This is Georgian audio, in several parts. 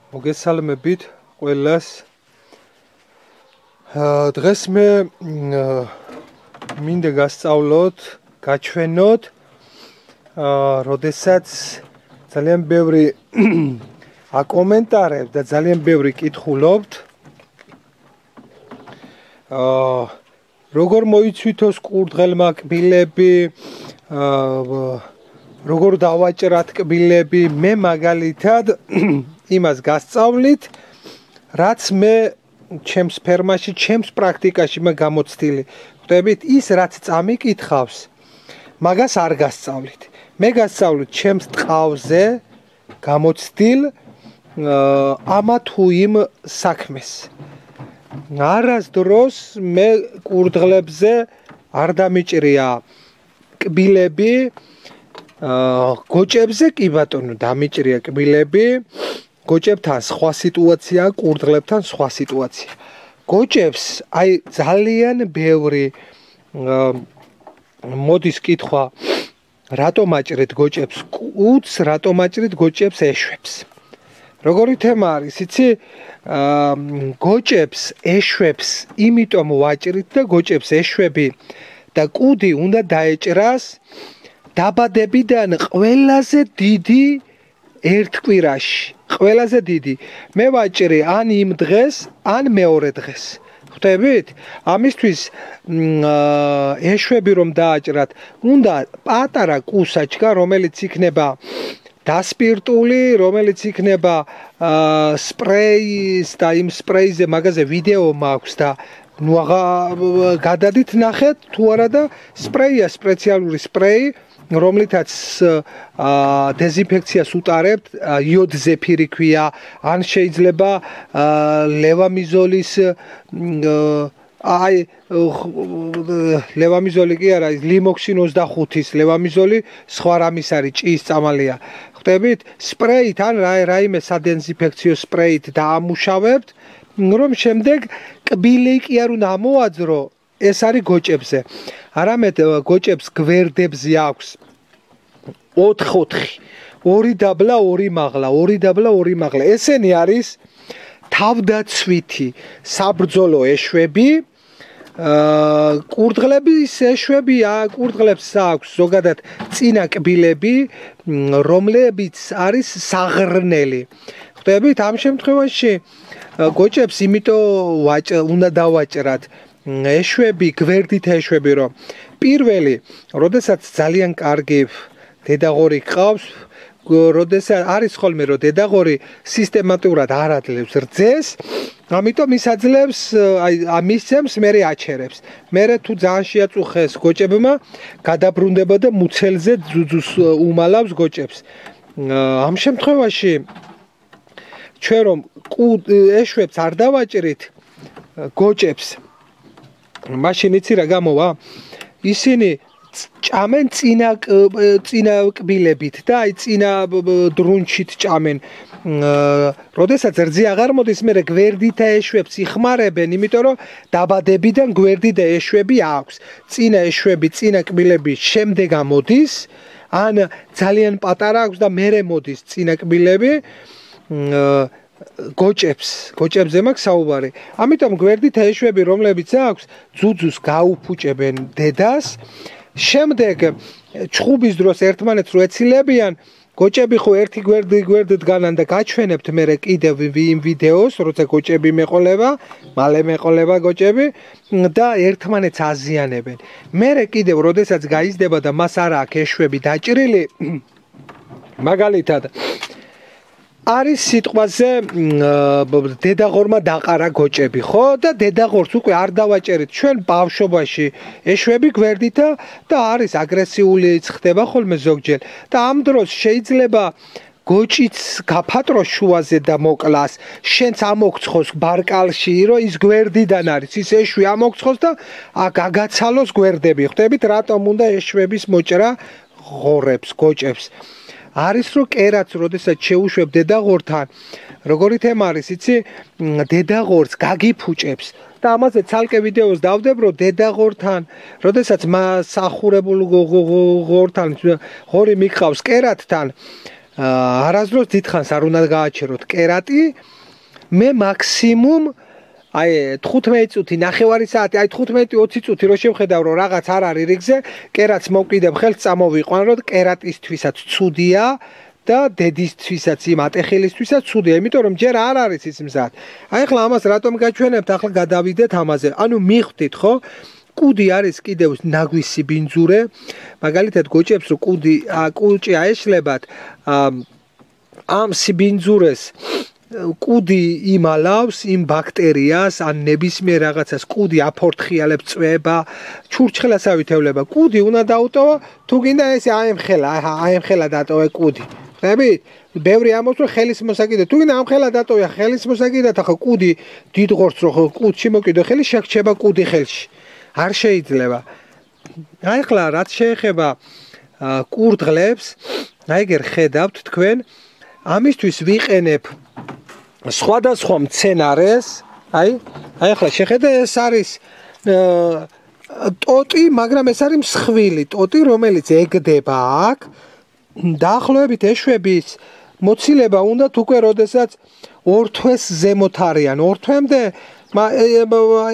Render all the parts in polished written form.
მოგესალმებით ყველას. დღეს მე მინდა გასწავლოთ, გაჩვენოთ, როდესაც ძალიან ბევრი აკომენტარებთ და ძალიან ბევრი კითხულობთ. როგორ მოიცვითოს კურდღელმა კბილები, როგორ დავაჭრათ კბილები, მე მაგალითად იმას გასწავლით, რაც მე ჩემს ფერმაში, ჩემს პრაქტიკაში მე გამოცდილი. ხვდებით, ის რაც წამიკითხავს, მაგას არ გასწავლით. მე გასწავლით ჩემს ტყავზე გამოცდილ ამა თუ იმ საქმეს. არასდროს მე კურდღლებზე არ დამიჭრია კბილები, გოჭებზე კი ბატონო დამიჭრია კბილები. გოჭებთან სხვა სიტუაცია, კურდღლებთან სხვა სიტუაცია. გოჭებს აი ძალიან ბევრი მოდის კითხვა, რატომ აჭრეთ გოჭებს კუდს, რატომ აჭრეთ გოჭებს ეშვებს. როგორი თემა არის, იცი? გოჭებს ეშვებს იმიტომ ვაჭრით და გოჭებს ეშვები და კუდი უნდა დაეჭრას დაბადებიდან ყველაზე დიდი ერთ კვირაში. ყველაზე დიდი. მე ვაჭრე ან იმ დღეს, ან მეორე დღეს. ხვდებით? ამისთვის ეშვები რომ დააჭრათ, უნდა პატარა კუსაჩკა, რომელიც იქნება დასპირტული, რომელიც იქნება სპრეის და იმ სპრეიზე მაგაზე ვიდეო მაქვს და ნუ გადადით ნახეთ თუ არა და სპრეია, სპეციალური სპრეი, რომლითაც დეზინფექციას უტარებთ, იოდ ზეფირი ქვია, ან შეიძლება ლევამიზოლის აი ლევამიზოლი კი არა, ლიმოქსინ 25-ის ლევამიზოლი სხვა რამის არის, ჭიის წამალია. ხვდებით? სპრეით ან რაიმე სადეზინფექციო სპრეით დაამუშავებთ, რომ შემდეგ კბილი კი არ უნდა ამოაძრო. ეს არის გოჭებზე. არამედ გოჭებს გვერდებზე აქვს 4-4, 2 დაბლა, 2 მაღლა, 2 დაბლა, 2 მაღლა. ესენი არის თავდაცვითი საბრძოლო ეშვები. კურდღლების ეშვებია, კურდღლებს აქვს ზოგადად წინა კბილები, რომლებიც არის საღრნელი. ხვდებით? ამ შემთხვევაში გოჭებს იმიტომ უნდა დავაჭრათ ეშვები, გვერდით ეშვები, რომ პირველი, როდესაც ძალიან კარგი დედაღორი ყავს, როდესაც არის ხოლმე რომ დედაღორი სისტემატურად არ ადლევს რძეს, ამიტომ ის აძლევს, აი ამისცემს, მერე აჩერებს. მერე თუ ძალიან შეაწუხეს გოჭებმა, გადაბრუნდება და მუცელზე ძუძუს უმალავს გოჭებს. ამ შემთხვევაში ჩვენ რომ ეშვებს არ დავაჭრით გოჭებს, მაშინ იცი რა გამოვა? ისინი ჭამენ წინა კბილებით და აი წინა დრუნჩით ჭამენ. როდესაც რძე აღარ მოდის, მერე გვერდითა ეშვებს იხმარებენ, იმიტომ რომ დაბადებიდან გვერდი და ეშვები აქვს. წინა ეშვები, წინა კბილები შემდეგ ამოდის, ან ძალიან პატარა აქვს და მერე მოდის წინა კბილები. გოჭებზე მაქვს საუბარი. ამიტომ გვერდით ეშვები, რომლებიც აქვს, ძუძუს გაუფუჭებენ დედას. შემდეგ ჩხუბის დროს ერთმანეთს რო ეცილებიან, გოჭები ხო ერთი გვერდით დგანან და გაჩვენებთ მერე კიდევ იმ ვიდეოს, როცა გოჭები მეყოლება, მალე მეყოლება გოჭები და ერთმანეთს აზიანებენ. მერე კიდევ როდესაც გაიზრდება და მას არ აქვს ეშვები დაჭრილი, მაგალითად არის სიტყვაზე დედაღორმა დაყარა გოჭები, ხო? და დედაღორს უკვე არ დავაჭერით ჩვენ ბავშვობაში ეშვები გვერდითა და არის აგრესიულიც ხდება ხოლმე ზოგჯერ. და ამ დროს შეიძლება გოჭიც გაფატროს შუაზე და მოკლას, შენც ამოგცხოს ბარკალში, რომ ის გვერდიდან არის, ის ეშვი ამოგცხოს და გაგაცალოს გვერდები. ხვდებით, რატომ უნდა ეშვების მოჭრა ღორებს, გოჭებს? არის რომ კერაც როდესაც შეუშვებ დედაღორთან, როგორი თემა არის, იცი? დედაღორს გაგიფუჭებს და ამაზე ცალკე ვიდეოს დავდებ, რომ დედაღორთან, როდესაც მასახურებულ ღორთან, ღორი მიყავს კერათთან, არასდროს დიდხანს არ უნდა გააჩეროთ კერატი, მე მაქსიმუმ აი 15 წუთი, ნახევარი საათი, აი 15-20 წუთი რო შევხედავ რომ რაღაც არ არის რიგზე, კერატს მოვკიდებ ხელს წამოვიყვან, რომ კერატისთვისაც ცუდია და დედისთვისაც იმ ატეხილისთვისაც ცუდია, იმიტომ რომ ჯერ არ არის ის მზად. აი ახლა ამას რატომ გაჩვენებთ, ახლა გადავიდეთ ამაზე. ანუ მიხვდით ხო? კუდი არის კიდევ ნაგვისი ბინძურე, მაგალითად გოჭებს რომ კუჭი აეშლებათ ამ სიბინძურეს კუდი იმალავს იმ ბაქტერიას ან ნებისმიერ რაღაცას კუდი აფორთხიალებს წვება, ჩურჩხელასავითევლება. კუდი უნდა დაუტოვო, თუ გინდა ესე აემხელა დატოვე კუდი. ხდებით? ბევრი ამბობს რომ ხელის მოსაკიდე. თუ გინდა ამხელა დატოვე ხელის მოსაკიდეთ, ახლა კუდი დიდ ღორს რო კუდში მოკიდო ხელი შეგრჩება კუდი ხელში. არ შეიძლება. აი ახლა რაც შეეხება კურდღლებს, აი ეგერ ხედავთ თქვენ, ამისთვის ვიყენებ სხვადასხვა მცენარეს, აი ახლა შეხედე ეს არის ტოტი, მაგრამ ეს არის მსხვილი ტოტი, რომელიც ეგდება აქ. დაახლოებით ეშვების მოცილება უნდათ უკვე როდესაც 2 თვეს ზემოთ არიან. 2 თვემდე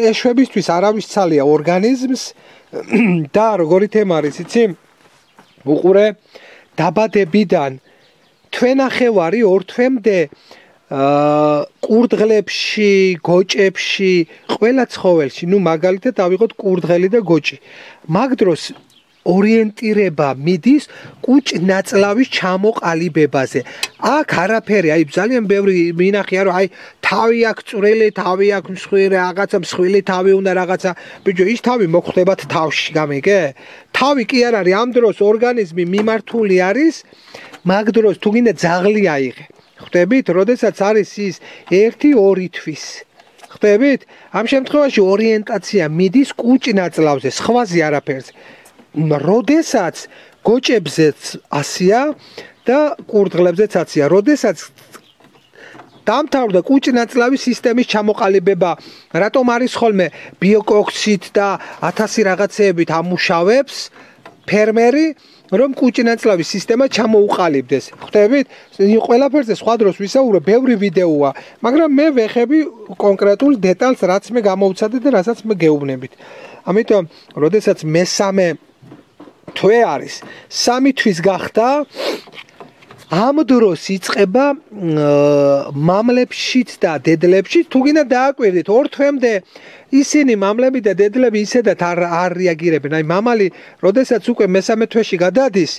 ეშვებისთვის არავის ცალია ორგანიზმს და როგორი თემა არის, იცი? უყურე, დაბადებიდან თვენახევარი 2 თვემდე კურდღლებში, გოჭებში, ყველა ცხოველში, ნუ მაგალითად ავიღოთ კურდღელი და გოჭი. მაგ დროს ორიენტირება მიდის კუჭ-ნაწლავის ჩამოყალიბებაზე. აქ არაფერი, აი ძალიან ბევრი მინახია რომ აი თავი აქვს წვრილი, თავი აქვს მსხვილი, რაღაცა მსხვილი თავი უნდა რაღაცა. ბიჭო, ის თავი მოხვდებათ თავში, გამიგე? თავი კი არ არის, ამ დროს ორგანიზმი მიმართული არის, მაგ დროს თუ გინდა ძაღლი აიღე. ხვდებით, როდესაც არის ის 1-2 თვის. ხვდებით? ამ შემთხვევაში ორიენტაცია მიდის კუჭ-ნაწლავზე, სხვაზე არაფერზე. როდესაც გოჭებზეც ასია და კურდღლებზეც ასია, როდესაც დამთავრდა კუჭ-ნაწლავის სისტემის ჩამოყალიბება, რატომ არის ხოლმე ბიოკოქსიდ და 1000 რაღაცეებით ამუშავებს ფერმერი, რომ კუჭ-ნაწლავის სისტემა ჩამოუყალიბდეს. ხვდებით? ყველაფერზე სხვა დროს ვისაუბრებ, ბევრი ვიდეოა, მაგრამ მე ვეხები კონკრეტულ დეტალს, რაც მე გამოვცადე და რასაც მე გეუბნებით. ამიტომ, როდესაც მესამე თვე არის, 3 თვის გახდა, ამ დროს იწყება მამლებშიც და დედლებშიც, თუ გინდა დააკვირდით, 2 თვემდე ისინი მამლები და დედლები ისედაც არ რეაგირებენ. აი მამალი, როდესაც უკვე მესამე თვეში გადადის,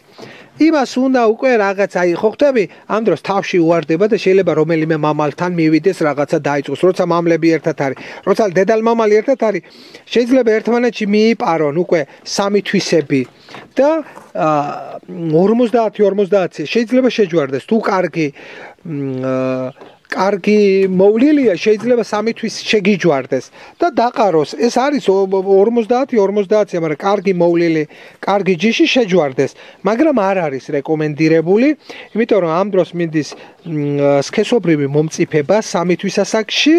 იმას უნდა უკვე რაღაც, აი ხო ხვდები, ამ დროს თავში უვარდება და შეიძლება რომელიმე მამალთან მივიდეს რაღაცა დაიწყოს, როცა მამლები ერთად არის, როცა დედალ-მამალი ერთად არის, შეიძლება ერთმანეთში მიიპარონ უკვე 3 თვისები და 50-50 შეიძლება შეჯვარდეს. თუ კარგი მოვლილია, შეიძლება 3 თვის შეგიჯვარდეს და დაყაროს. ეს არის 50-50, მაგრამ კარგი მოვლილი, კარგი ჯიში შეჯვარდეს, მაგრამ არ არის რეკომენდირებული, იმიტომ რომ ამ დროს მიდის სქესობრივი მომწიფება 3 თვის ასაკში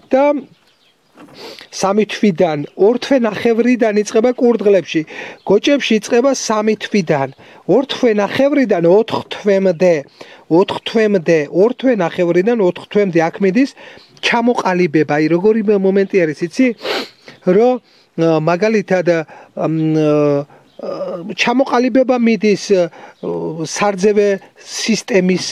და 3 თვიდან 2 თვე ნახევრიდან იწყება კურდღლებში, გოჭებში იწყება 3 თვიდან 2 თვე ნახევრიდან 4 თვემდე 4 თვემდე 2 თვე ნახევრიდან 4 თვემდე აქ მიდის ჩამოყალიბება. აი როგორი მომენტი არის, იცი? რომ მაგალითად ჩამოყალიბება მიდის სარძევე სისტემის,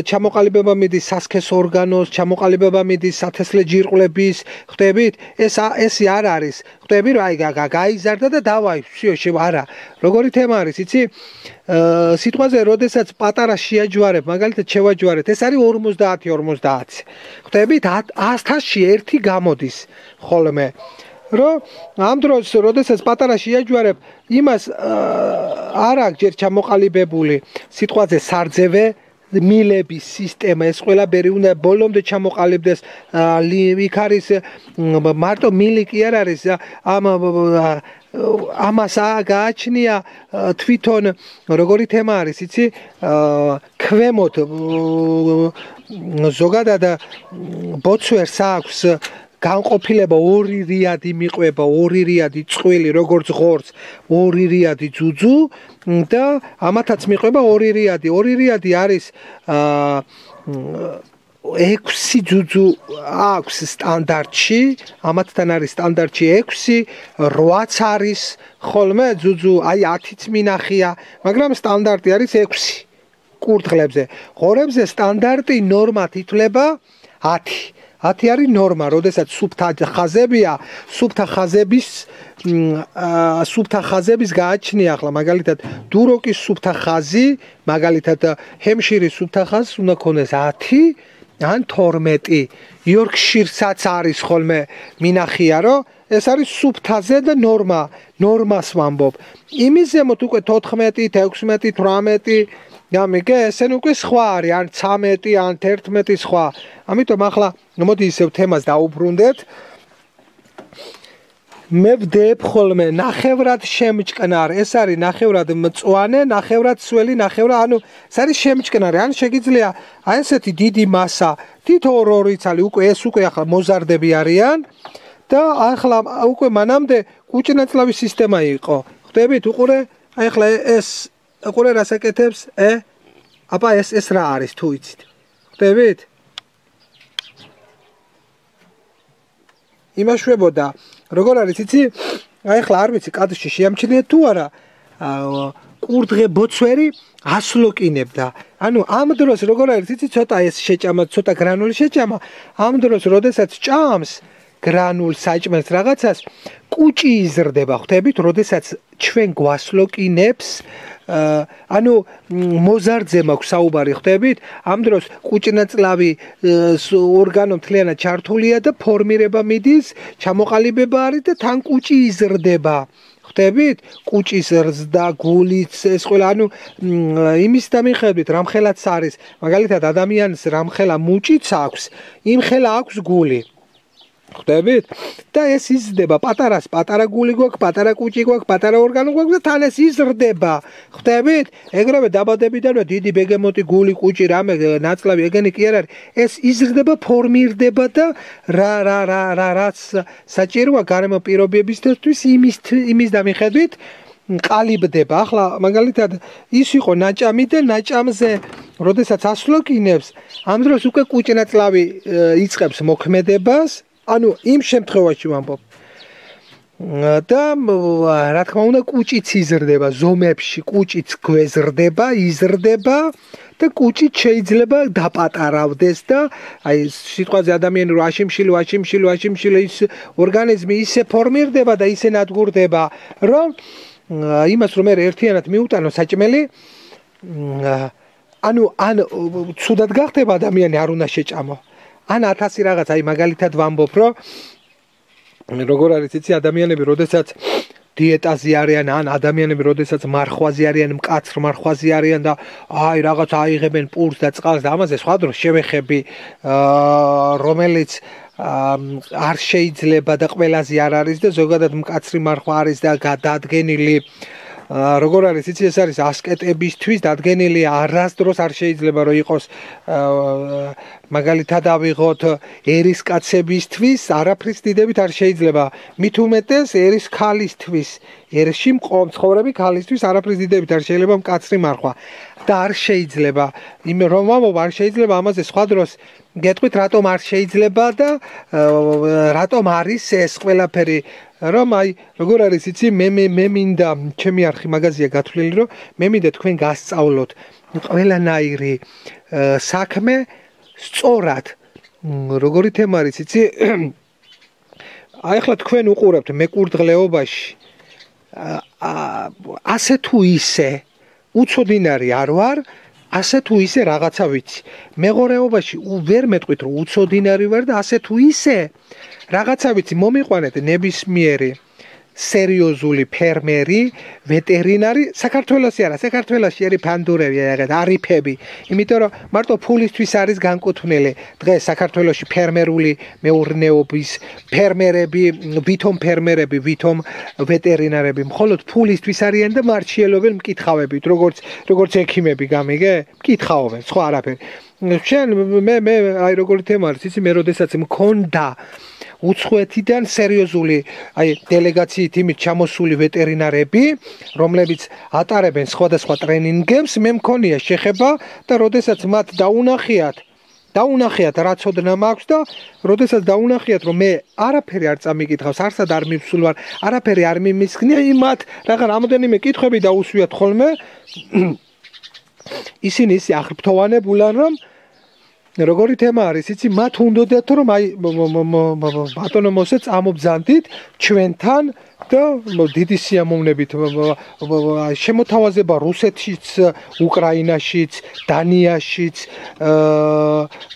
ჩამოყალიბება მიდის სასქესო ორგანოს, ჩამოყალიბება მიდის სათესლე ჯირკვლების, ხვდებით? ეს არ არის. ხვდები რომ აი გაიზარდა და დავაი, всё, არა. როგორი თემა არის, იცი? სიტყვაზე, როდესაც პატარა შეაჯვარებ, მაგალითად შევაჯვარეთ, ეს არის 50-50. ხვდებით? 100-ში 1 გამოდის ხოლმე. რომ ამ დროს, როდესაც პატარა შეაჯვარებ, იმას არ აქვს ჯერ ჩამოყალიბებული სიტყვაზე სარძევე მილების სისტემა, ეს ყველაფერი უნდა ბოლომდე ჩამოყალიბდეს. იქ არის მარტო მილი კი არ არის, ამას გააჩნია თვითონ როგორი თემა არის, იცი? ქვემოთ ზოგადად ბოცვერს აქვს განყოფილება 2 რიადი მიყვება, 2 რიადი წყვილი, როგორც ღორს, 2 რიადი ძუძუ და ამათაც მიყვება 2 რიადი. 2 რიადი არის 6 ძუძუ აქვს სტანდარტში, ამათთან არის სტანდარტში 6, 8-ც არის ხოლმე ძუძუ, აი 10-ც მინახია, მაგრამ სტანდარტი არის 6 კურდღლებზე. ღორებზე სტანდარტი ნორმა ითვლება 10. 10 არის ნორმა, როდესაც სუფთა ხაზებია, სუფთა ხაზების გააჩნია ახლა მაგალითად დუროკის სუფთა ხაზი, მაგალითად ჰემშირის სუფთა ხაზს უნდა ქონდეს 10 ან 12. იორკშირსაც არის ხოლმე მინახია, რომ ეს არის სუფთაზე და ნორმას ვამბობ. იმის ზემოთ უკვე 14, 16, 18 გამიგე, ესენ უკვე სხვა არის, ან 13, ან 11 სხვა. ამიტომ ახლა მოდი ისევ თემას დავუბრუნდეთ. მე ვდებ ხოლმე ნახევრად შემჭკნარ, ეს არის ნახევრად მწვანე, ნახევრად სველი, ანუ ეს არის შემჭკნარი, ან შეგიძლია აი ესეთი დიდი მასა, თითო 2 ცალი, უკვე ეს უკვე ახლა მოზარდები არიან და ახლა უკვე მანამდე კუჭნაწლავის სისტემა იყო. ხვდებით, უყურე, აი ახლა ეს უყურე რას აკეთებს? აბა ეს რა არის თუ იცით? ხვდებით? იმაშვებოდა როგორ არის იცი? აი ახლა არ ვიცი კადრში შეამჩნიეთ თუ არა, კურდღე ბოცვერი ასლოკინებდა. ანუ ამ დროს როგორ არის იცი? ცოტა ეს შეჭამა, ცოტა გრანული შეჭამა, ამ დროს როდესაც ჭამს გრანულ საჭმელს რაღაცას, კუჭი იზრდება, ხვდებით? როდესაც ჩვენ გვასლოკინებს, ანუ მოზარდზე მაქვს საუბარი, ხვდებით? ამ დროს კუჭნაწლავი ორგანო მთლიანად ჩართულია და ფორმირება მიდის, ჩამოყალიბება არის და თან კუჭი იზრდება. ხვდებით? კუჭის ზრდა, გულიც, ეს ყველა, ანუ იმის დამიხედვით, რამხელაც არის, მაგალითად ადამიანს რამხელა მუჭიც აქვს, იმ ხელა აქვს გული. ხვდებით? და ეს იზრდება, პატარა გული გვაქვს, პატარა კუჭი გვაქვს, პატარა ორგანო გვაქვს და თან ეს იზრდება. ხვდებით? ეგრევე დაბადებიდანვე დიდი ბეგემოტი გული, კუჭი, რამე ნაწლავი ეგენი კი არ არის. ეს იზრდება, ფორმირდება და რაც საჭიროა გარემო პირობებისთვის იმის დამიხედვით ყალიბდება. ახლა მაგალითად ის იყო ნაჭამი და ნაჭამზე როდესაც ასლოკინებს, ამ დროს უკვე კუჭნაწლავი იწყებს მოქმედებას. ანუ იმ შემთხვევაში ვამბობ. და რა თქმა უნდა კუჭიც იზრდება ზომებში, კუჭიც გვეზრდება, იზრდება და კუჭიც შეიძლება დაპატარავდეს და აი სიტყვაზე ადამიანი რო აშიმშილო ის ორგანიზმი ისე ფორმირდება და ისე ნადგურდება, რომ იმას რომ ერთიანად მიუტანო საჭმელი, ანუ ან ცუდად გახდება ადამიანი, არ უნდა შეჭამო. ან 1000 რაღაც, აი მაგალითად ვამბობ, რომ როგორ არის იცი ადამიანები, როდესაც დიეტაზე არიან, ან ადამიანები, როდესაც მარხვაზე არიან, მკაცრ მარხვაზე არიან და აი რაღაც აიღებენ პურს და წყალს და ამაზე სხვა დროს შევეხები, რომელიც არ შეიძლება და ყველაზე არ არის და ზოგადად მკაცრი მარხვა არის და დადგენილი როგორ არის იცი ეს არის ასკეტებისთვის დადგენილი არასდროს არ შეიძლება რომ იყოს მაგალითად ავიღოთ ერისკაცებისთვის არაფრის დიდებით არ შეიძლება მით უმეტეს ერის ქალისთვის ერში მყოფ ცხოვრები ქალისთვის არაფრის დიდებით არ შეიძლება მკაცრი მარხვა და არ შეიძლება იმ რომ ვამბობ არ შეიძლება ამაზე სხვა დროს გეტყვით რატომ არ შეიძლება და რატომ არის ეს ყველაფერი რომ აი როგორ არის იცი მე მინდა ჩემი არხი მაგაზია გათვლილი რომ მე მინდა თქვენ გასწავლოთ ყველანაირი საქმე სწორად როგორი თემა არის იცი აი ახლა თქვენ უყურებთ მეკურდღლეობაში ასე თუ ისე უცოდინარი არ ვარ ასე თუ ისე რაღაცა ვიცი მეღორეობაში ვერ მეტყვით რომ უცოდინარი ვარ და ასე თუ ისე რაღაცა ვიცი მომიყვანეთ ნებისმიერი სერიოზული ფერმერი ვეტერინარი საქართველოსი არა საქართველოში არის ფანდურები არიფები იმიტომ რომ მარტო ფულისთვის არის განკუთვნილი დღეს საქართველოში ფერმერული მეურნეობის ფერმერები ვითომ ფერმერები ვითომ ვეტერინარები მხოლოდ ფულისთვის არიან და მარჩიელობენ მკითხავებით როგორც ექიმები გამიგე მკითხავენ სხვა არაფერი შენ მე აი როგორი თემა არის იცი მე როდესაც მქონდა უცხოეთიდან სერიოზული აი დელეგაციით იმით ჩამოსული ვეტერინარები, რომლებიც ატარებენ სხვადასხვა ტრენინგებს, მე მქონია შეხება და როდესაც მათ დაუნახიათ რა ცოდნა მაქვს და როდესაც დაუნახიათ რომ მე არაფერი არ წამიკითხავს, არსად არ მივსულ ვარ, არაფერი არ მიმისქნია, იმათ რაღაც რამოდენიმე კითხვები დაუსვიათ ხოლმე. ისინი აღფრთოვანებულან რომ როგორი თემა არის, იცი, მათ უნდოდათ რომ აი ბატონო მოსე წამობძანდით ჩვენთან და დიდი სიამოვნებით შემოთავაზება რუსეთშიც, უკრაინაშიც, დანიაშიც,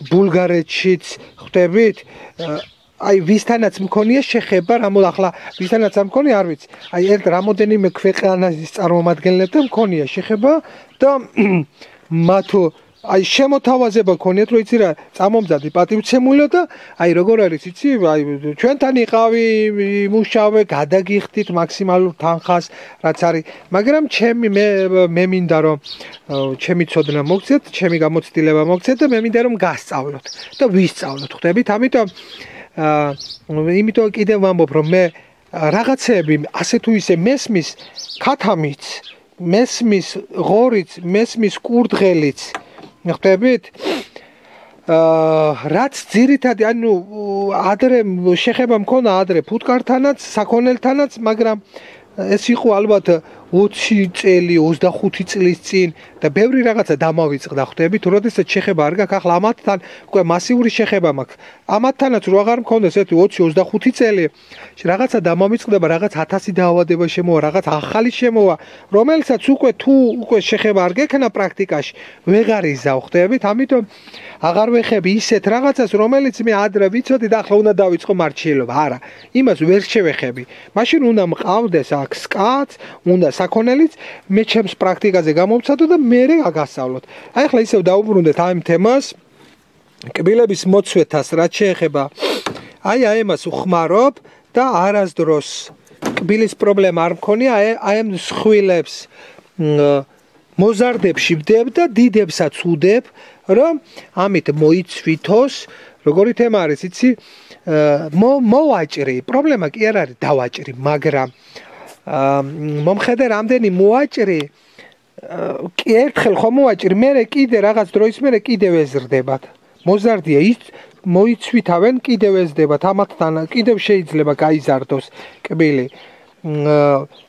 ბულგარეთშიც, ხვდებით? აი ვისთანაც მქონია შეხება, ახლა ვისთანაც არ მქონია, არ ვიცი. აი ერთ რამოდენიმე ქვეყანას წარმომადგენლებთან მქონია შეხება და მათ აი შემოთავაზება ქონიათ რომ იცი რა წამომძადი პატივცემულო და აი როგორ არის იცი აი ჩვენთან იყავი მუშავე გადაგიხდით მაქსიმალურ თანხას რაც არის მაგრამ მე მინდა რომ ჩემი ცოდნა მოგცეთ ჩემი გამოცდილება მოგცეთ და მე მინდა რომ გასწავლოთ და ვისწავლოთ ხვდებით იმიტომ კიდევ ვამბობ რომ მე რაღაცები ასე თუ ისე მესმის ქათამიც მესმის ღორიც მესმის კურდღელიც ხვდებით? რაც ძირითადი, ანუ ადრე შეხება მქონა ადრე ფუტკართანაც, საქონელთანაც, მაგრამ ეს იყო ალბათ 20 წელი, 25 წლის წინ და ბევრი რაღაცა დამავიწყდა, ხვდებით? როდესაც შეხება არ გაქვს, ახლა ამათთან უკვე მასიური შეხება მაქვს. ამათთანაც რო აღარ მქონდეს ერთი 20-25 წელი, რაღაცა დამავიწყდება, რაღაც 1000 დაავადება შემოვა, რაღაც ახალი შემოვა, რომელსაც უკვე შეხება არ გექნა პრაქტიკაში, ვეღარ იზავ, ხვდებით? ამიტომ აღარ ვეხები ისეთ რაღაცას, რომელიც მე ადრე ვიცოდი და ახლა უნდა დავიწყო მარჩიელობა. არა, იმას ვერ შევეხები. მაშინ უნდა მყავდეს აქ სკაც, უნდა საქონელიც, მე ჩემს პრაქტიკაზე გამოვცადო და მე გაგასწავლოთ. აი ახლა ისევ დაუბრუნდეთ ამ თემას, კბილების მოცვეთას რაც შეეხება. აი ამას უხმარობ და არასდროს კბილის პრობლემა არ მქონია, აი ამ სხვილებს მოზარდებში ვდებ და დიდებსაც უდებ, რომ ამით მოიცვითოს, როგორი თემა არის, იცი? მოვაჭრი, პრობლემა კი არ არის დავაჭრი, მაგრამ მომხედე რამდენი მოაჭრი კი ერთხელ ხომ მოაჭრი მე კიდე რაღაც დროის მე კიდევ ეზრდებათ მოზარდია ის მოიცვითავენ კიდევ ეზრდებათ ამათთან კიდევ შეიძლება გაიზარდოს კბილი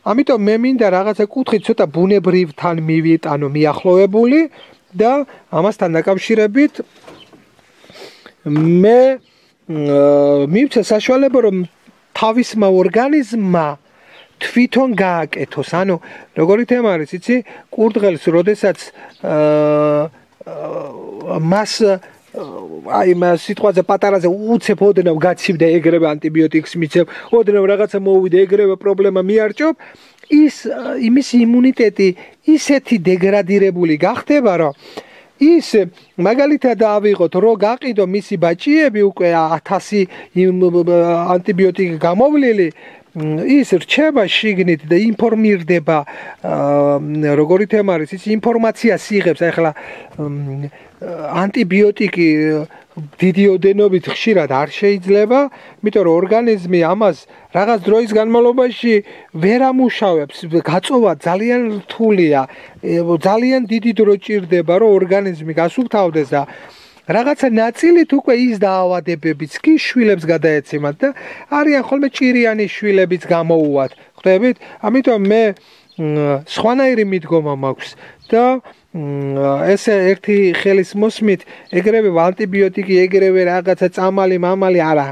ამიტომ მე მინდა რაღაცა კუთხით ცოტა ბუნებრივთან მივიტანო მიახლოვებული და ამასთან დაკავშირებით მე მივცე საშუალება რომ თავისმა ორგანიზმმა თვითონ გააკეთოს. ანუ როგორი თემა არის, იცი? კურდღელს, როდესაც მას აი მას სიტყვაზე პატარაზე უცებ ოდნავ გაცივდა ეგრევე ანტიბიოტიკს მიცემ, ოდნავ რაღაცა მოვიდა ეგრევე პრობლემა მიარჭობ, იმის იმუნიტეტი ისეთი დეგრადირებული გახდება, რომ ის მაგალითად ავიღოთ, რომ გაყიდო მისი ბაჭიები უკვე 1000 ანტიბიოტიკი გამოვლილი ის რჩება შიგნით და ინფორმირდება როგორი თემა არის ის ინფორმაციას იღებს ახლა ანტიბიოტიკი დიდი ოდენობით ხშირად არ შეიძლება იმიტომ რომ ორგანიზმი ამას რაღაც დროის განმავლობაში ვერ ამუშავებს გაწოვა ძალიან რთულია ძალიან დიდი დრო ჭირდება რომ ორგანიზმი გასუფთავდეს და რაღაცა ნაწილით უკვე ის დაავადებებიც კი შვილებს გადაეცემათ და არიან ხოლმე ჭირიანი შვილებიც გამოუვათ. ხვდებით? ამიტომ მე სხვანაირი მიდგომა მაქვს და ესე ერთი ხელის მოსმით ეგრევე ანტიბიოტიკი ეგრევე რაღაცა წამალი მამალი არა.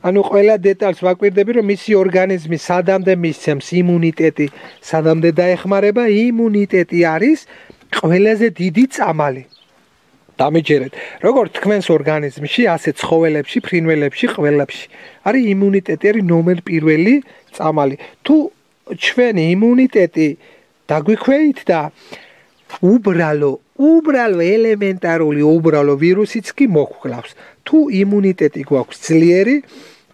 ანუ ყველა დეტალს ვაკვირდები რომ მისი ორგანიზმი სადამდე მისცემს იმუნიტეტი, სადამდე დაეხმარება იმუნიტეტი არის ყველაზე დიდი წამალი. დამეჯერეთ. როგორც თქვენს ორგანიზმში, ასე ცხოველებში, ფრინველებში, ყველაფერში არის იმუნიტეტი, არის ნომერ პირველი წამალი. თუ ჩვენი იმუნიტეტი დაგვიქვეით და უბრალო ელემენტარული უბრალო ვირუსიც კი მოგვკლავს. თუ იმუნიტეტი გვაქვს ძლიერი,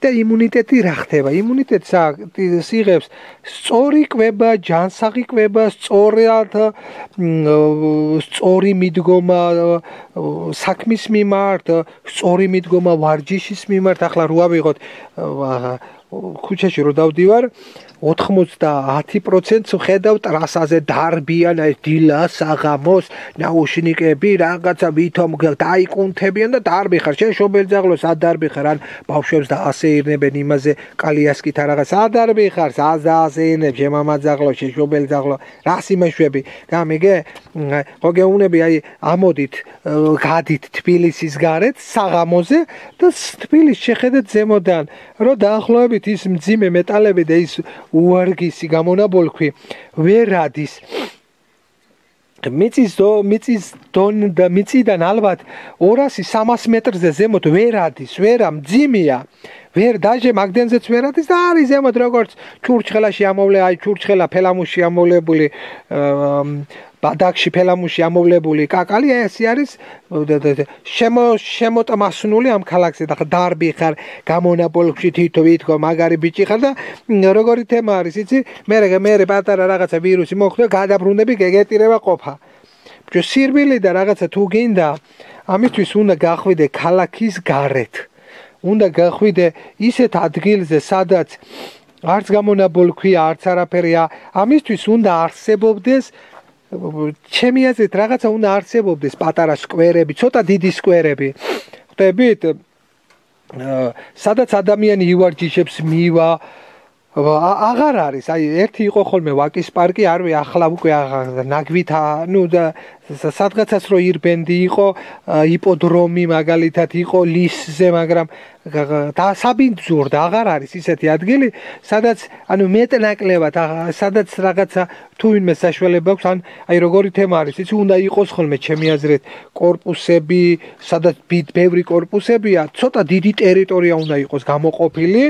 და იმუნიტეტი რა ხდება? იმუნიტეტს იღებს სწორი კვება, ჯანსაღი კვება, სწორი მიდგომა საქმის მიმართ, სწორი მიდგომა ვარჯიშის მიმართ. ახლა რო ავიღოთ ქუჩაში რო დავდივარ 90% ხედავ ტრასაზე დარბიან ეს დილა საღამოს ნაუშნიკები რაღაცა ვითომ დაიკუნთებიან და დარბი ხარ შენ შობელძაღლო სად დარბი ხარ ან ბავშვებს დაასეირნებენ იმაზე კალიასკით რაღაც სად დარბი ხარ სად დაასეირნებ შემამაძაღლო შენ შობელძაღლო რას იმეშვები გამიგე ხო გეუნები აი ამოდით გადით თბილისის გარეთ საღამოზე და თბილისს შეხედეთ ზემოდან რომ დაახლოებით ის მძიმე მეტალები და ის უარგისი გამონაბოლქვი ვერ ადის მიწიდან ალბათ 200-300 მეტრზე ზემოთ ვერ ადის ვერა მძიმეა ვერ დაჟე მაგდენზეც ვერ ადის და არის ზემოთ როგორც ჩურჩხელაში ამოვლე აი ჩურჩხელა ფელამუში ამოვლებული ბადაკში ფელამუში ამოვლებული კაკალი ეს არის შემოტმასნული ამ ქალაქზე და დარბი ხარ გამონაბოლქვში თვითო მაგარი ბიჭი ხარ და როგორი თემა არის იცი მე პატარა რაღაცა ვირუსი მოხდა გადაბრუნები გეგეტირება ყოფა ბჭო სირბილი და რაღაცა თუ გინდა ამისთვის უნდა გახვიდე ქალაქის გარეთ უნდა გახვიდე ისეთ ადგილზე სადაც არც გამონაბოლქვია არც არაფერია ამისთვის უნდა არსებობდეს ჩემი აზრით რაღაცა უნდა არსებობდეს პატარა სკვერები, ცოტა დიდი სკვერები. ხვდებით? სადაც ადამიანი ივარჯიშებს მივა აღარ არის. აი ერთი იყო ხოლმე ვაკის პარკი, არვე ახლა უკვე ნაგვით, ნუ სადღაცაც რო ირბენდი იყო, იპოდრომი მაგალითად იყო ლისზე, მაგრამ დასაბინძურდა აღარ არის ისეთი ადგილი, სადაც ანუ მეტნაკლებად სადაც რაღაცა თუ ვინმე საშუალება აქვს, ან აი როგორი თემა არის, იცი უნდა იყოს ხოლმე ჩემი აზრით კორპუსები, სადაც ბევრი კორპუსებია, ცოტა დიდი ტერიტორია უნდა იყოს გამოყოფილი,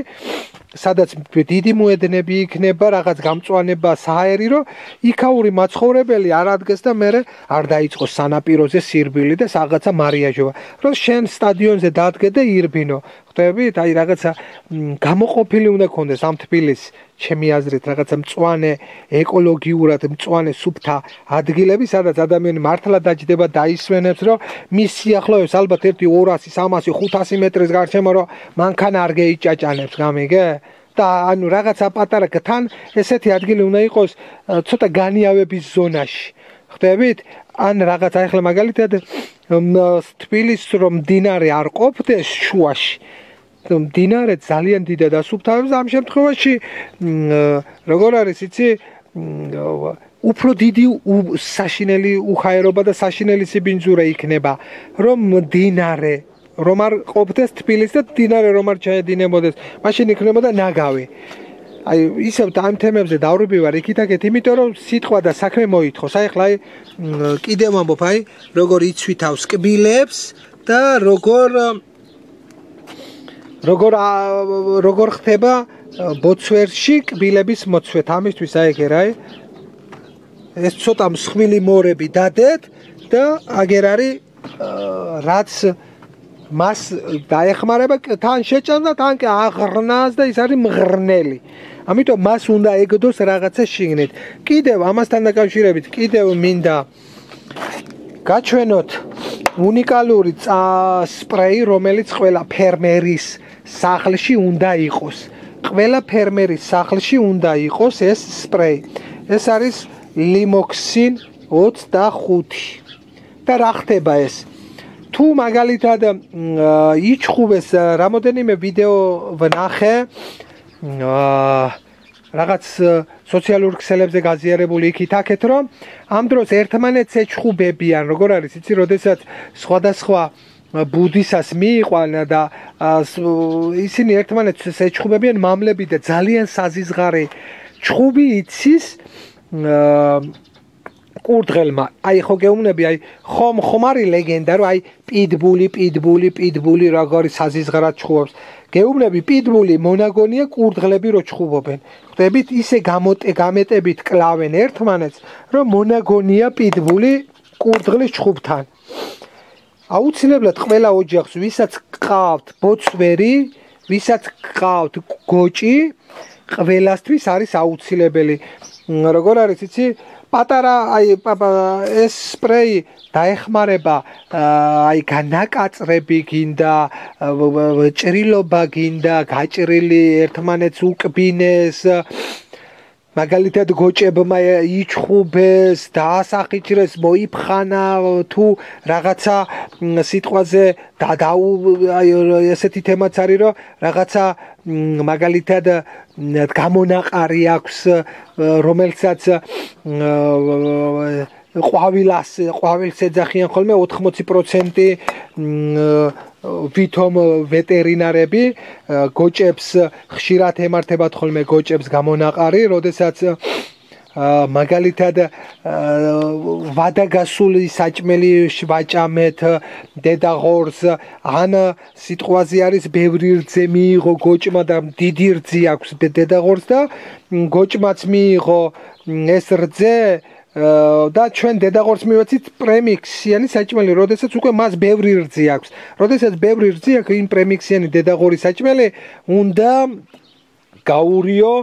სადაც დიდი მოედნები იქნება, რაღაც გამწვანება საერი, რომ იქაური მაცხოვრებელი არ ადგეს და მე არ დაიწყოს სანაპიროზე სირბილი და რაღაცა მარიაჟობა. რომ შენ სტადიონზე დადგე და ირბინო. ხვდებით? აი რაღაცა გამოყოფილი უნდა კონდეს ამ თბილისს, ჩემი აზრით, რაღაცა მწვანე, ეკოლოგიურად მწვანე სუფთა ადგილები, სადაც ადამიანი მართლა დაჯდება და ისვენებს, რომ მის სიახლოვეს ალბათ 1 200 300 500 მეტრის გარშემო რომ მანქანა არ გეიჭაჭანებს, გამიგე? და ანუ რაღაცა პატარა თან ესეთი ადგილი უნდა იყოს ცოტა განიავების ზონაში. ხვდებით? ან რაღაც ახლა მაგალითად თბილისს რომ მდინარე არ ყოფდეს შუაში მდინარე ძალიან დიდად ასუფთავებს ამ შემთხვევაში როგორ არის იცი უფრო დიდი საშინელი უხაერობა და საშინელი სიბინძურე იქნება რომ მდინარე რომ არ ყოფდეს თბილისს და მდინარე რომ არ ჩაედინებოდეს მაშინ იქნებოდა ნაგავი აი ისევ ამ თემებზე დავრბივარ იქით-აქეთ, იმიტომ რომ სიტყვა და საქმე მოითხოვს. აი ხლა კიდევ ვამბობ, აი როგორ იცვითავს კბილებს და როგორ ხდება ბოცვერში კბილების მოწვეთ. ამისთვის აი ეგ რა ეს ცოტა მსხვილი მორები დადეთ და აგერ არის რაც მას დაეხმარება თან შეჭამს და თან აღრნას და ის არის მღრნელი. ამიტომ მას უნდა ეგდოს რაღაცა შიგნით. კიდევ ამასთან დაკავშირებით კიდევ მინდა გაჩვენოთ უნიკალური სპრეი, რომელიც ყველა ფერმერის სახლში უნდა იყოს. ყველა ფერმერის სახლში უნდა იყოს ეს სპრეი. ეს არის ლიმოქსინ 25. და რა ხდება ეს? თუ მაგალითად იჩხუბეს რამოდენიმე ვიდეო ვნახე რაღაც სოციალურ ქსელებზე გაზიარებული იქით-აქეთ რომ ამ დროს ერთმანეთს ეჩხუბებიან როგორ არის იცი როდესაც სხვადასხვა ბუდისას მიიყვანა და ისინი ერთმანეთს ეჩხუბებიან მამლები და ძალიან საზიზღარი ჩხუბი იცის კურდღელმა აი ხო გეუბნები აი ხომ არის ლეგენდა რომ აი პიტბული როგორი საზიზღრად ჩხუბობს გეუბნები პიტბული მონაგონია კურდღლები რო ჩხუბობენ ხვდებით ისე გამეტებით კლავენ ერთმანეთს რომ მონაგონია პიტბული კურდღლის ჩხუბთან აუცილებლად ყველა ოჯახს ვისაც ყავთ ბოცვერი ვისაც გყავთ გოჭი, ყველასთვის არის აუცილებელი. როგორ არის იცი? პატარა ეს სპრეი დაეხმარება განაკაწრები გინდა, ჭრილობა გინდა, გაჭრილი ერთმანეთს უკბინეს, მაგალითად გოჭებმა იჩხუბეს, დაასახიჭრეს, მოიფხანა თუ რაღაცა სიტყვაზე ესეთი თემაც არის, რომ რაღაცა მაგალითად გამონაყარი აქვს, რომელსაც ყვავილს ეძახიან ხოლმე 80% ვითომ ვეტერინარები გოჭებს ხშირად ემართებათ ხოლმე გოჭებს გამონაყარი, როდესაც მაგალითად ვადაგასული საჭმელი ვაჭამეთ დედაღორს, ან სიტყვაზე არის ბევრი რძე მიიღო გოჭმა და დიდი რძე აქვს დედაღორს და გოჭმაც მიიღო ეს რძე და ჩვენ დედაღორს მივეცით პრემიქსიანი საჭმელი, როდესაც უკვე მას ბევრი რძე აქვს. როდესაც ბევრი რძე აქვს, იმ პრემიქსიანი დედაღორის საჭმელი უნდა გაურიო,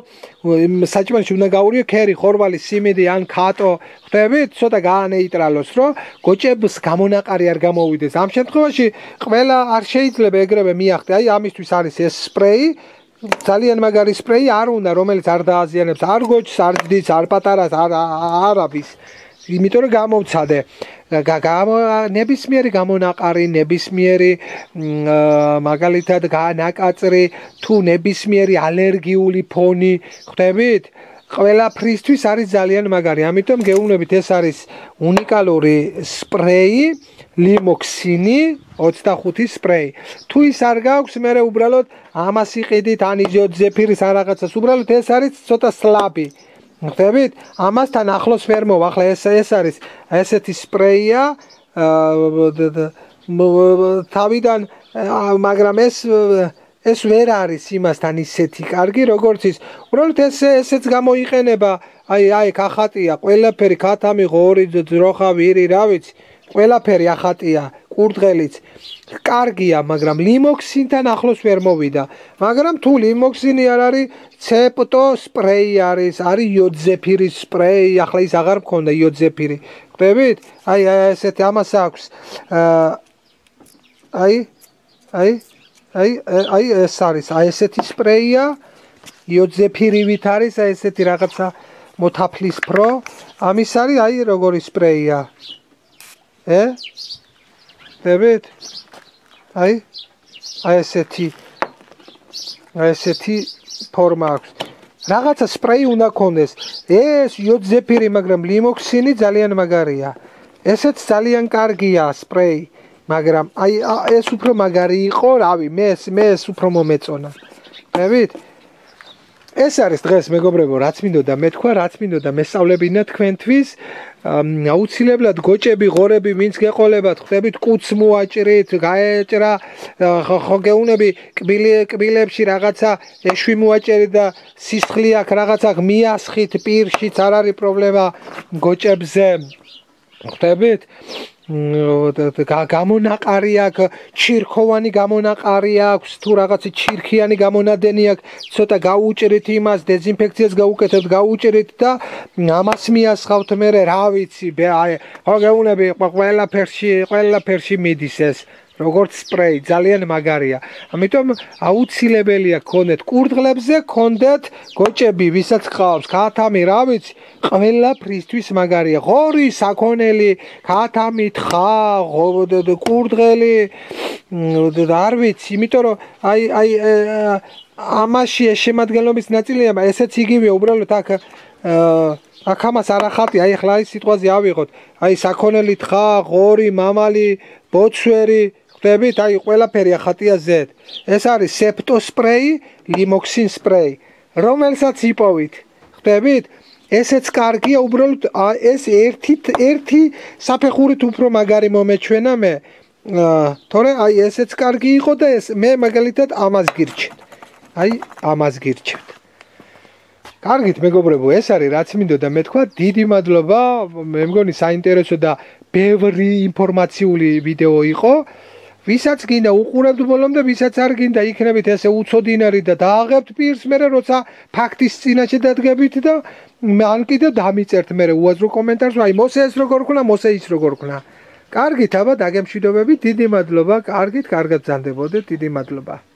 საჭმელში უნდა გაურიო ქერი, ხორბალი, სიმინდი ან ქატო, ხვდებით, ცოტა გაანეიტრალოს, რომ გოჭებს გამონაყარი არ გამოვიდეს. ამ შემთხვევაში ყველა არ შეიძლება ეგრევე მიახტე. აი ამისთვის არის ეს სპრეი. ძალიან მაგარი სპრეი არ უნდა, რომელიც არ დააზიანებს არ გოჭს, არ ძდიდს, არ პატარას, არაფის. იმიტომ რომ გამოვცადე. ნებისმიერი გამონაყარი, ნებისმიერი მაგალითად განაკაწრი თუ ნებისმიერი ალერგიული ფონი, ხვდებით? ყველაფრისთვის არის ძალიან მაგარი. ამიტომ გეუბნებით, ეს არის უნიკალური სპრეი, ლიმოქსინი 25 სპრეი. თუ ის არ გაქვს, მე უბრალოდ ამას იყიდით, ან იზიოძეფირის ან რაღაცას, უბრალოდ ეს არის ცოტა სლაბი. ხვდებით? ამასთან ახლოს ვერ მოვა. ახლა ეს არის ესეთი სპრეია თავიდან, მაგრამ ეს ვერ არის იმასთან ისეთი კარგი, როგორც ის. უბრალოდ ესეც გამოიყენება, აი ახატია, ყველაფერი ქათამი, ღორი, ძროხა, ვირი, რა ვიცი, ყველაფერი ახატია, კურდღელიც. კარგია, მაგრამ ლიმოქსინთან ახლოს ვერ მოვიდა. მაგრამ თუ ლიმოქსინი არ არის, ცეპტო სპრეი არის იოდზეფირის სპრეი, ახლა ის აღარ მქონდა იოდზეფირი. ხვდებით? აი ესეთი ამას აქვს. აი ეს არის, აი ესეთი სპრეია, იოდზეფირივით არის, აი ესეთი რაღაცა მოთაფლისფრო. ამის არის აი როგორი სპრეია. ხვდებით? აი ესეთი ფორმა აქვს. რაღაცა სპრეი უნდა ქონდეს. ეს იოდზეფირი, მაგრამ ლიმოქსინი ძალიან მაგარია. ესეც ძალიან კარგია სპრეი, მაგრამ აი ეს უფრო მაგარი იყო, რავი, მე ეს უფრო მომეწონა. ხვდებით? ეს არის დღეს მეგობრებო, რაც მინდოდა მეთქვა, რაც მინდოდა მესწავლებინა თქვენთვის. აუცილებლად გოჭები, ღორები, ვინც გეყოლებათ, ხვდებით, კუც მოაჭრით, გაეჭრა, ხო გეუნები კბილებში რაღაცა ეშვი მოაჭრით და სისხლი აქვს, რაღაცა მიასხით პირშიც, არ არის პრობლემა გოჭებზე. ხვდებით? გამონაყარი აქვს, ჩირქოვანი გამონაყარი აქვს, თუ რაღაცა ჩირქიანი გამონადენი აქვს, ცოტა გაუჭრით იმას, დეზინფექციას გაუკეთებთ, გაუჭრით და ამას მიასხავთ მე, რა ვიცი, ხო გეუბნები, ყველაფერში მიდის ეს. როგორც სპრეი, ძალიან მაგარია. ამიტომ აუცილებელია გქონდეთ კურდღლებზე, გქონდეთ გოჭები, ვისაც ყავს, ქათამი, რა ვიცი, ყველაფრისთვის მაგარია. ღორი, საქონელი, ქათამი, თხა, კურდღელი, არ ვიცი, იმიტომ რომ აი ამაში ეს შემადგენლობის ნაწილია, ესეც იგივეა, უბრალოდ აქ ამას არ ახალტია, აი ახლა ის სიტყვაზე ავიღოთ, აი საქონელი, თხა, ღორი, მამალი, ბოცვერი, ხვდებით, აი ყველაფერი ახატია Z. ეს არის სეპტო სპრეი, ლიმოქსინ სპრეი, რომელსაც იპოვით. ხვდებით? ესეც კარგია, უბრალოდ ეს ერთი საფეხურით უფრო მაგარი მომეჩვენა მე. თორე აი ესეც კარგი იყო და მე მაგალითად ამას გირჩევ. აი ამას გირჩევ. კარგით მეგობრებო, ეს არის რაც მინდოდა მეთქვა. დიდი მადლობა, მე მგონი საინტერესო და ბევრი ინფორმაციული ვიდეო იყო. ვისაც გინდა უყურებთ ბოლომდე, ვისაც არ გინდა იქნებით ესე უცოდინარი და დააღებთ პირს, მე როცა ფაქტის წინაშე დადგებით და ან კიდევ დამიწერთ მე უაზრო კომენტარს, აი მოსე ეს როგორ ხნა, მოსე ის როგორ ხნა. კარგით, აბა დაგემშვიდობებით, დიდი მადლობა, კარგით, კარგად ბრძანდებოდეთ, დიდი მადლობა.